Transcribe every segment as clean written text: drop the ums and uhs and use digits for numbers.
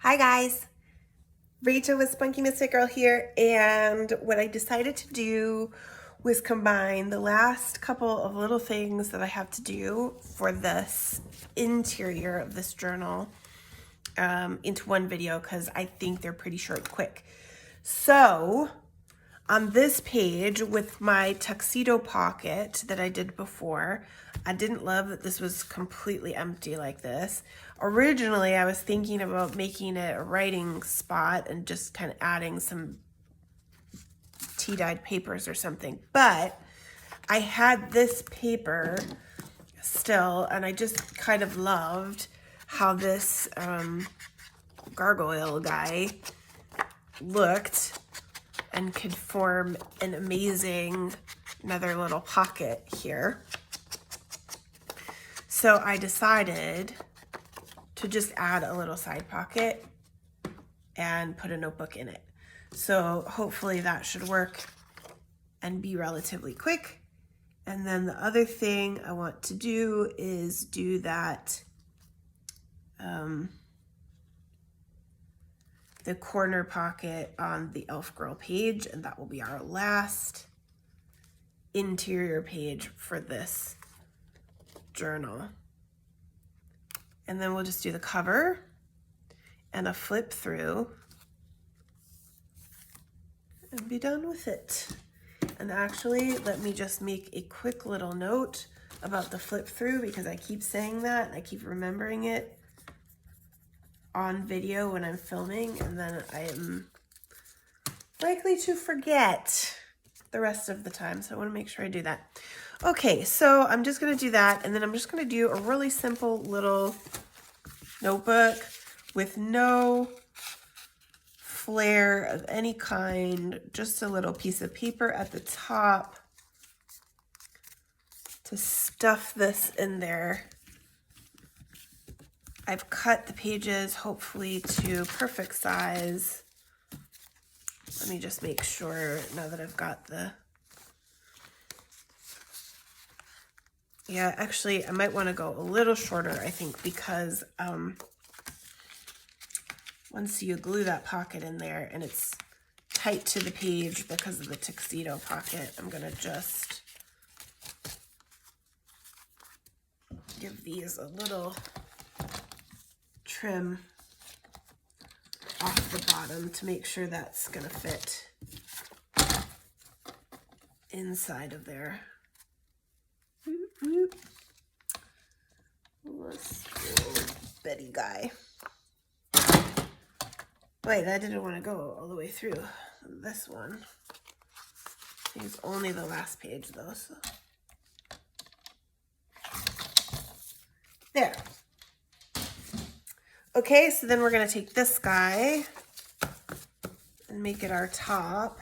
Hi guys, Rachel with Spunky Misfit Girl here, and what I decided to do was combine the last couple of little things that I have to do for this interior of this journal into one video because I think they're pretty short and quick. So on this page with my tuxedo pocket that I did before, I didn't love that this was completely empty like this. Originally, I was thinking about making it a writing spot and just kind of adding some tea-dyed papers or something. But I had this paper still, and I just kind of loved how this gargoyle guy looked and could form an amazing another little pocket here. So I decided to just add a little side pocket and put a notebook in it. So hopefully that should work and be relatively quick. And then the other thing I want to do is do that the corner pocket on the Elf Girl page, and that will be our last interior page for this journal. And then we'll just do the cover and a flip through and be done with it. And actually, let me just make a quick little note about the flip through because I keep saying that and I keep remembering it on video when I'm filming, and then I am likely to forget the rest of the time, so I want to make sure I do that. Okay, so I'm just going to do that, and then I'm just going to do a really simple little notebook with no flair of any kind, just a little piece of paper at the top to stuff this in there. I've cut the pages hopefully to perfect size. Let me just make sure now that I've got the... Yeah, actually, I might want to go a little shorter, I think, because once you glue that pocket in there and it's tight to the page because of the tuxedo pocket, I'm going to just give these a little trim off the bottom to make sure that's going to fit inside of there. This little Betty guy. Wait, I didn't want to go all the way through this one. I think it's only the last page though, so. There. Okay, so then we're going to take this guy and make it our top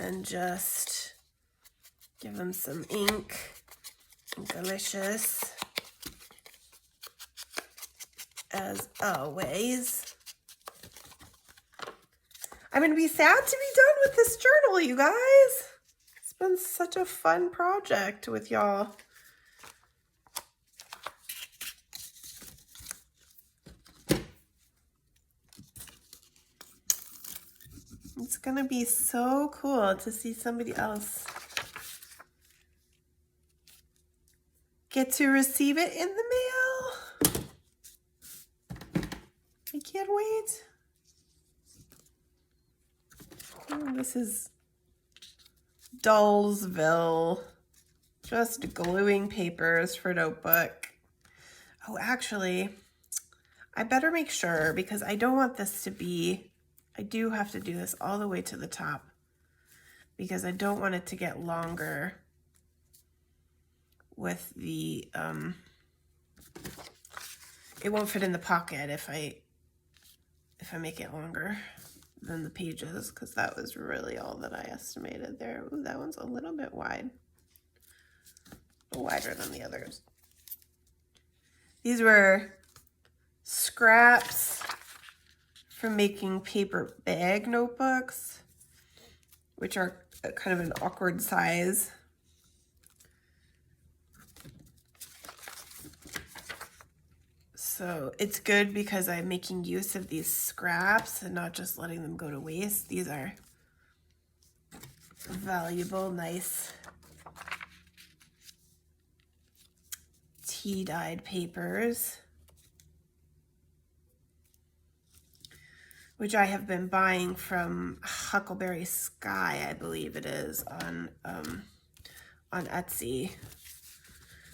and just give him some ink. Delicious as always. I'm going to be sad to be done with this journal, you guys. It's been such a fun project with y'all. It's going to be so cool to see somebody else get to receive it in the mail. I can't wait. Oh, this is Dollsville. Just gluing papers for notebook. Oh, actually, I better make sure because I don't want this to be, I do have to do this all the way to the top because I don't want it to get longer with the, it won't fit in the pocket if I make it longer than the pages, because that was really all that I estimated there. Ooh, that one's a little bit wide. A little wider than the others. These were scraps from making paper bag notebooks, which are kind of an awkward size. So it's good because I'm making use of these scraps and not just letting them go to waste. These are valuable, nice tea-dyed papers, which I have been buying from Huckleberry Sky, I believe it is, on Etsy,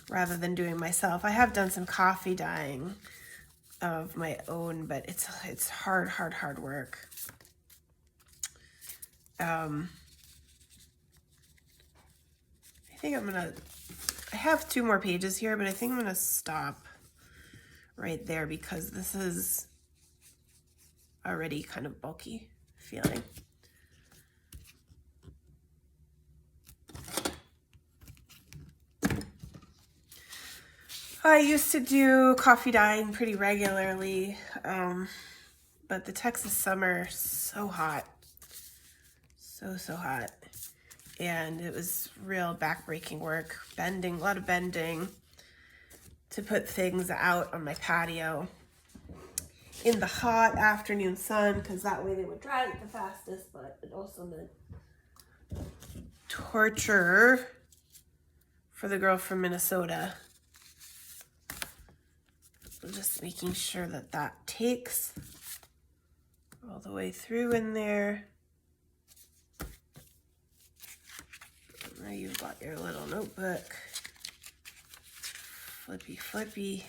rather than doing myself. I have done some coffee dyeing of my own, but it's hard work. I think I have 2 more pages here, but I think I'm gonna stop right there because this is already kind of bulky feeling. I used to do coffee dyeing pretty regularly, but the Texas summer, so hot, so hot, and it was real back-breaking work, a lot of bending to put things out on my patio in the hot afternoon sun, because that way they would dry the fastest, but it also meant torture for the girl from Minnesota. So just making sure that that takes all the way through in there. Now you've got your little notebook. Flippy.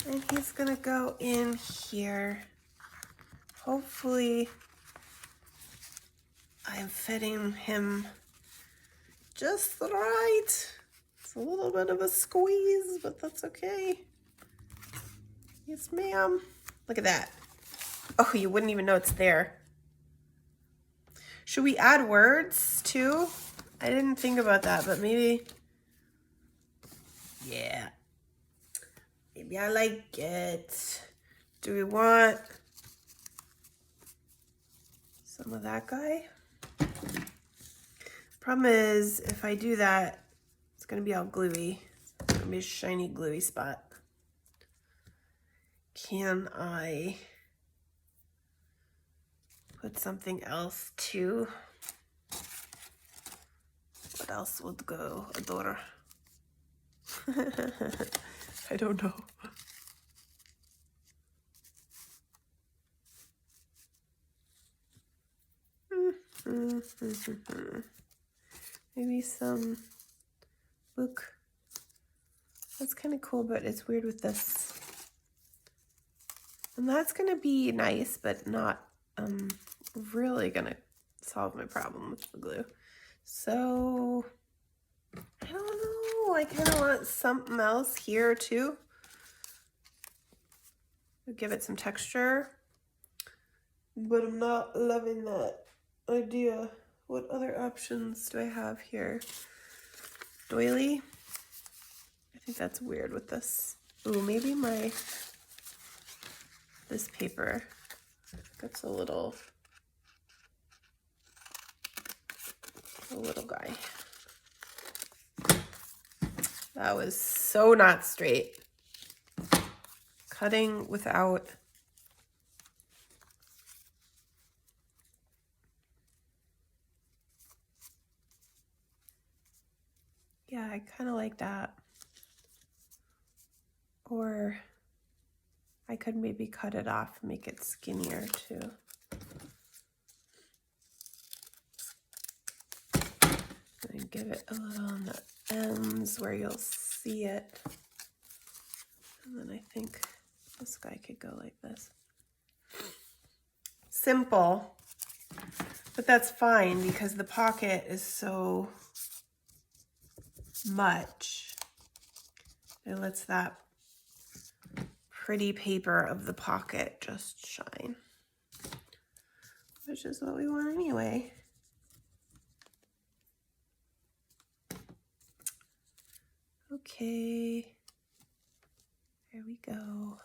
And he's gonna go in here. Hopefully I'm fitting him just right. It's a little bit of a squeeze, but that's okay. Yes, ma'am. Look at that. Oh, you wouldn't even know it's there. Should we add words too? I didn't think about that, but maybe, yeah. Maybe I like it. Do we want some of that guy? Problem is, if I do that, it's gonna be all gluey. It's gonna be a shiny, gluey spot. Can I put something else too? What else would go, Adora? I don't know. Maybe some book. That's kind of cool, but it's weird with this. And that's gonna be nice, but not really gonna solve my problem with the glue. So I don't know. I kind of want something else here too. Give it some texture, but I'm not loving that idea. What other options do I have here? Doily. I think that's weird with this. Ooh, maybe this paper gets a little guy. That was so not straight. Cutting without yeah, I kind of like that. Or I could maybe cut it off, make it skinnier too. And give it a little on the ends where you'll see it. And then I think this guy could go like this. Simple, but that's fine because the pocket is so much. It lets that pretty paper of the pocket just shine, which is what we want anyway. Okay, there we go.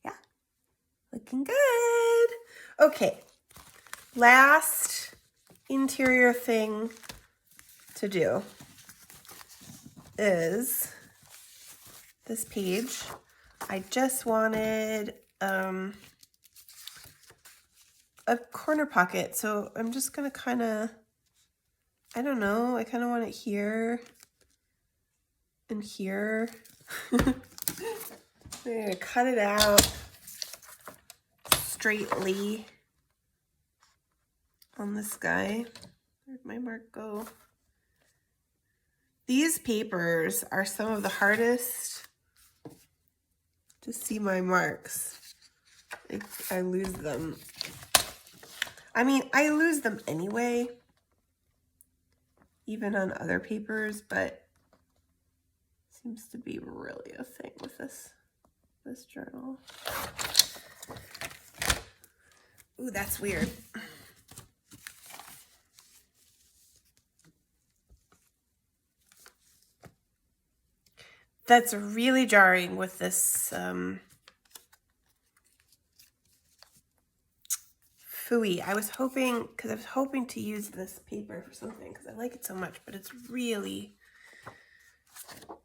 Yeah, looking good. Okay, last interior thing to do. is this page. I just wanted a corner pocket, so I'm just gonna kind of, I don't know, I kind of want it here and here. I'm gonna cut it out straightly on this guy. Where'd my mark go? These papers are some of the hardest to see my marks. I lose them. I mean, I lose them anyway, even on other papers, but seems to be really a thing with this journal. Ooh, that's weird. That's really jarring with this Fooey. I was hoping to use this paper for something because I like it so much, but it's really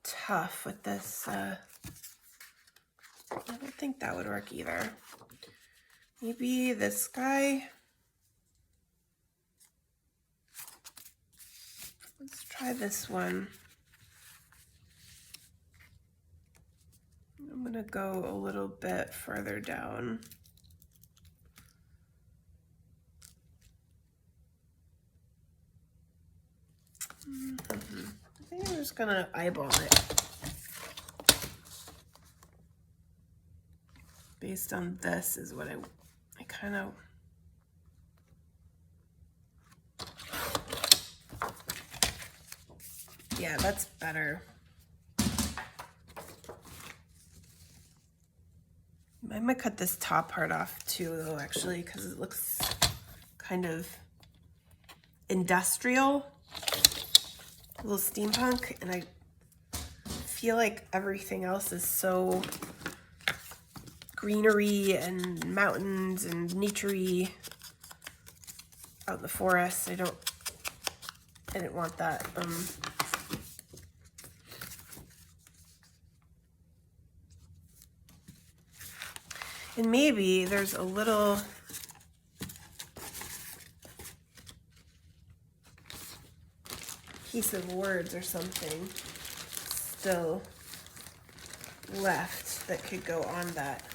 tough with this. I don't think that would work either. Maybe this guy. Let's try this one. I'm gonna go a little bit further down. I think I'm just gonna eyeball it based on this is what I kind of. Yeah, that's better. I might cut this top part off too, though, actually, because it looks kind of industrial, a little steampunk, and I feel like everything else is so greenery and mountains and nature-y out in the forest. I didn't want that. And maybe there's a little piece of words or something still left that could go on that.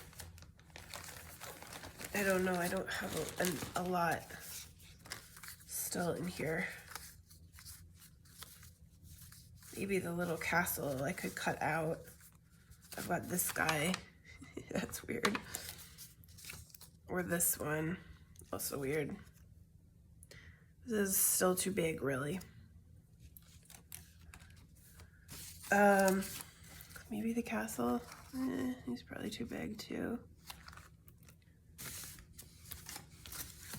I don't know. I don't have a lot still in here. Maybe the little castle I could cut out. I've got this guy. That's weird. Or this one. Also weird. This is still too big, really. Maybe the castle. He's probably too big, too.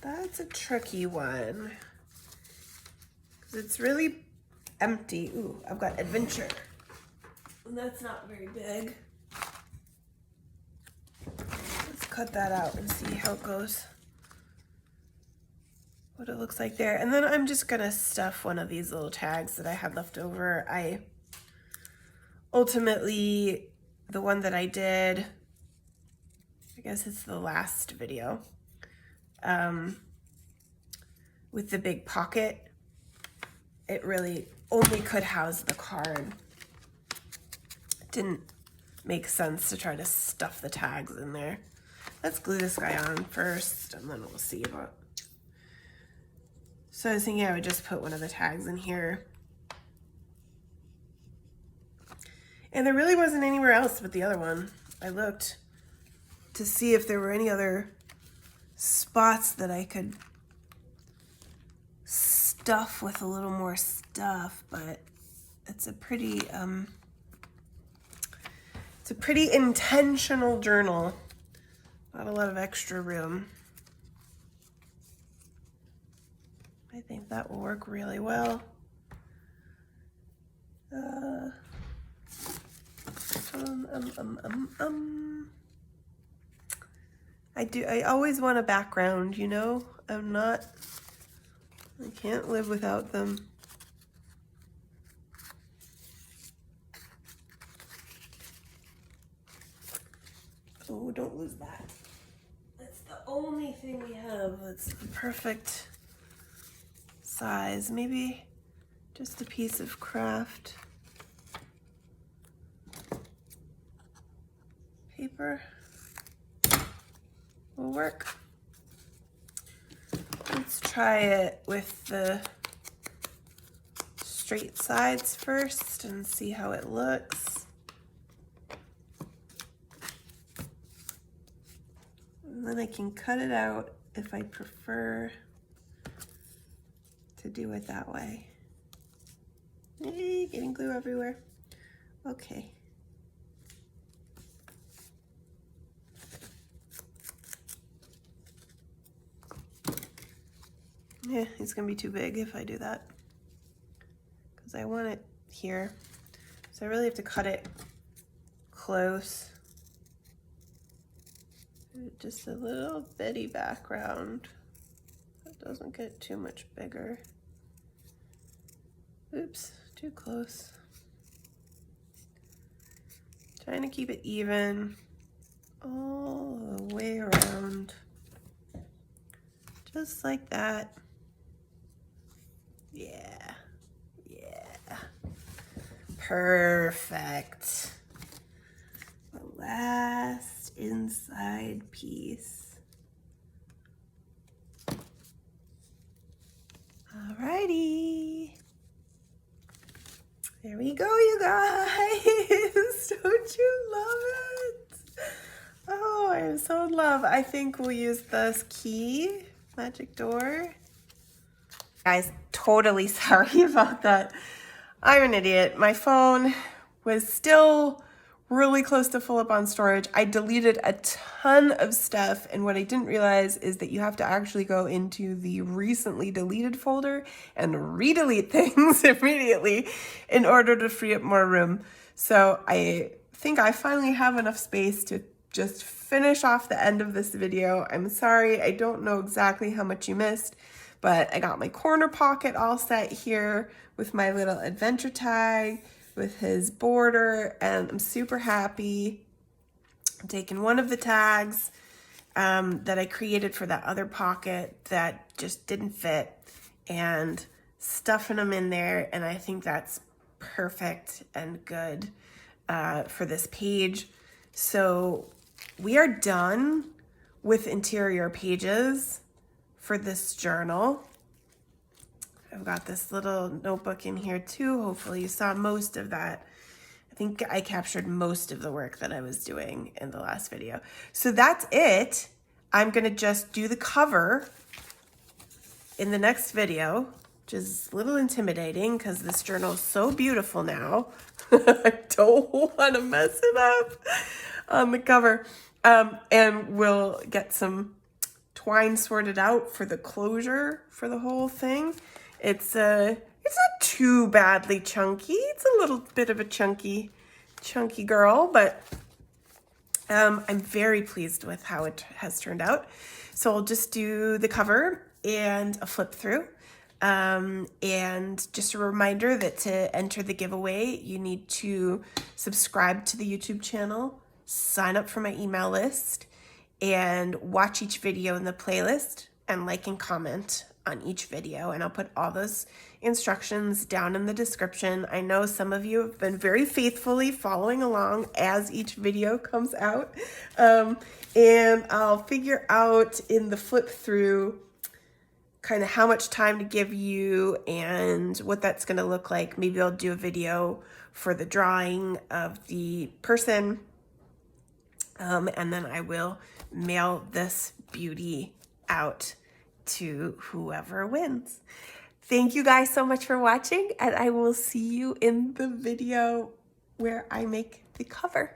That's a tricky one. 'Cause it's really empty. Ooh, I've got adventure. And that's not very big. Let's cut that out and see how it goes. What it looks like there. And then I'm just gonna stuff one of these little tags that I had left over. Ultimately, the one that I did, I guess it's the last video, with the big pocket, it really only could house the card. It didn't make sense to try to stuff the tags in there. Let's glue this guy on first, and then we'll see about. So I was thinking I would just put one of the tags in here. And there really wasn't anywhere else but the other one. I looked to see if there were any other spots that I could stuff with a little more stuff, but it's a pretty intentional journal. Not a lot of extra room. I think that will work really well. I always want a background, you know? I can't live without them. Oh, don't lose that. That's the only thing we have that's the perfect size. Maybe just a piece of craft paper will work. Let's try it with the straight sides first and see how it looks. And then I can cut it out if I prefer to do it that way. Hey, getting glue everywhere. Okay. Yeah, it's gonna be too big if I do that, because I want it here. So I really have to cut it close. Just a little bitty background. It doesn't get too much bigger. Oops, too close. Trying to keep it even all the way around. Just like that. Yeah, yeah. Perfect. The last inside piece. Alrighty. There we go, you guys. Don't you love it? Oh, I'm so in love. I think we'll use this key, magic door. Guys, totally sorry about that. I'm an idiot. My phone was still really close to full up on storage. I deleted a ton of stuff, and what I didn't realize is that you have to actually go into the recently deleted folder and re-delete things immediately in order to free up more room. So I think I finally have enough space to just finish off the end of this video. I'm sorry, I don't know exactly how much you missed, but I got my corner pocket all set here with my little adventure tag, with his border, and I'm super happy. I'm taking one of the tags that I created for that other pocket that just didn't fit and stuffing them in there, and I think that's perfect and good for this page. So we are done with interior pages for this journal. I've got this little notebook in here too. Hopefully you saw most of that. I think I captured most of the work that I was doing in the last video. So that's it. I'm gonna just do the cover in the next video, which is a little intimidating because this journal is so beautiful now. I don't want to mess it up on the cover. And we'll get some twine sorted out for the closure for the whole thing. It's not too badly chunky. It's a little bit of a chunky girl, but I'm very pleased with how it has turned out. So I'll just do the cover and a flip through. And just a reminder that to enter the giveaway, you need to subscribe to the YouTube channel, sign up for my email list, and watch each video in the playlist, and like and comment on each video. And I'll put all those instructions down in the description. I know some of you have been very faithfully following along as each video comes out. And I'll figure out in the flip through kind of how much time to give you and what that's going to look like. Maybe I'll do a video for the drawing of the person. And then I will mail this beauty out to whoever wins. Thank you guys so much for watching, and I will see you in the video where I make the cover.